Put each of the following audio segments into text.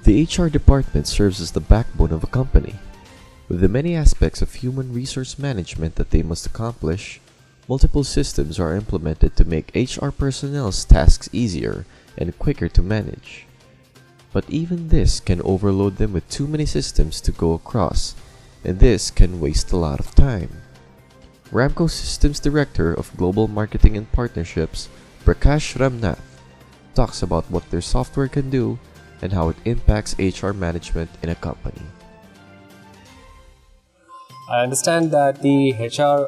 The HR department serves as the backbone of a company. With the many aspects of human resource management that they must accomplish, multiple systems are implemented to make HR personnel's tasks easier and quicker to manage. But even this can overload them with too many systems to go across, and this can waste a lot of time. Ramco Systems Director of Global Marketing and Partnerships, Prakash Ramnath, talks about what their software can do and how it impacts HR management in a company. I understand that the HR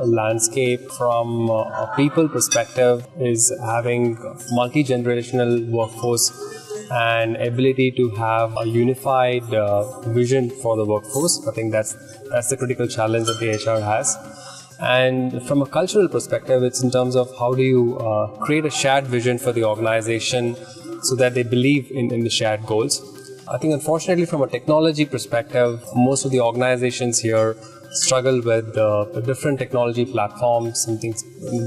landscape from a people perspective is having multi-generational workforce and ability to have a unified vision for the workforce. I think that's the critical challenge that the HR has. And from a cultural perspective, it's in terms of how do you create a shared vision for the organization so that they believe in the shared goals. I think unfortunately from a technology perspective, most of the organizations here struggle with different technology platforms, something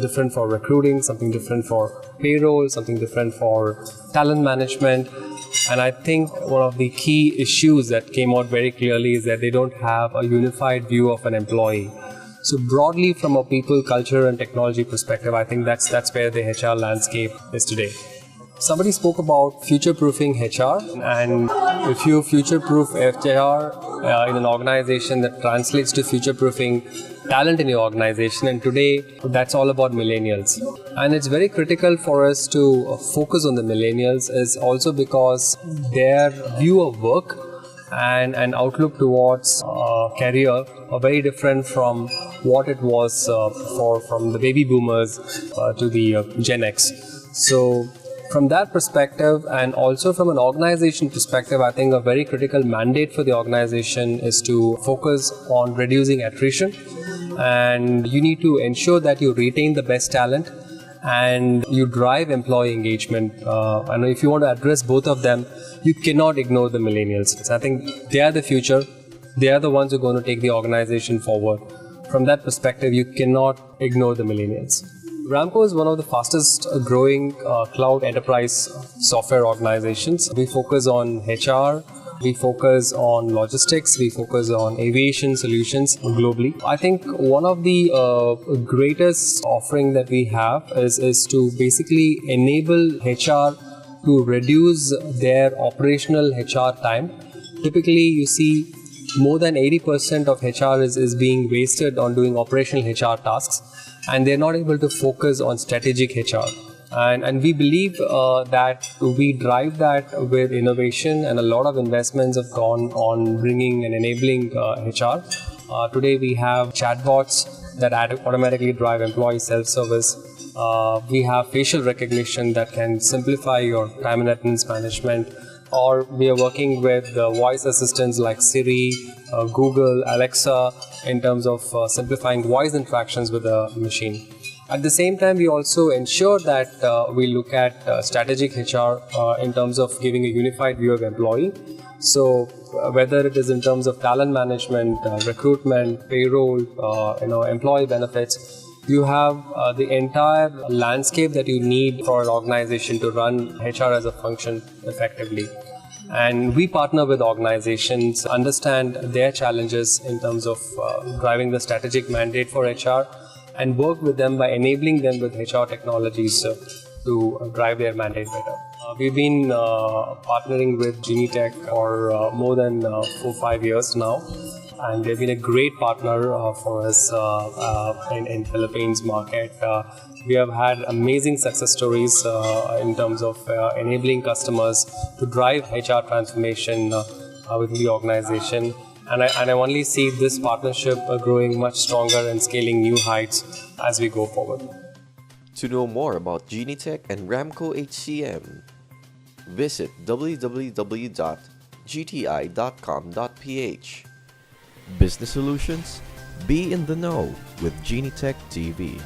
different for recruiting, something different for payroll, something different for talent management. And I think one of the key issues that came out very clearly is that they don't have a unified view of an employee. So broadly from a people, culture and technology perspective, I think that's where the HR landscape is today. Somebody spoke about future-proofing HR, and if you future-proof HR in an organization, that translates to future-proofing talent in your organization, and today that's all about millennials. And it's very critical for us to focus on the millennials is also because their view of work and outlook towards career are very different from what it was from the baby boomers to the Gen X. So from that perspective, and also from an organization perspective, I think a very critical mandate for the organization is to focus on reducing attrition, and you need to ensure that you retain the best talent and you drive employee engagement. And if you want to address both of them, you cannot ignore the millennials. So I think they are the future. They are the ones who are going to take the organization forward. From that perspective, you cannot ignore the millennials. Ramco is one of the fastest growing cloud enterprise software organizations. We focus on HR, we focus on logistics, we focus on aviation solutions globally. I think one of the greatest offering that we have is to basically enable HR to reduce their operational HR time. Typically, you see more than 80% of HR is being wasted on doing operational HR tasks, and they're not able to focus on strategic HR. And we believe that we drive that with innovation, and a lot of investments have gone on bringing and enabling HR. Today we have chatbots that automatically drive employee self-service. We have facial recognition that can simplify your time and attendance management. Or we are working with voice assistants like Siri, Google, Alexa in terms of simplifying voice interactions with the machine. At the same time, we also ensure that we look at strategic HR in terms of giving a unified view of employee. So whether it is in terms of talent management, recruitment, payroll, employee benefits, you have the entire landscape that you need for an organization to run HR as a function effectively. And we partner with organizations, understand their challenges in terms of driving the strategic mandate for HR, and work with them by enabling them with HR technologies to drive their mandate better. We've been partnering with GenieTech for more than 4-5 years now. And they've been a great partner for us in Philippines market. We have had amazing success stories in terms of enabling customers to drive HR transformation within the organization. And I only see this partnership growing much stronger and scaling new heights as we go forward. To know more about GenieTech and Ramco HCM, visit www.gti.com.ph. Business Solutions, be in the know with GenieTech TV.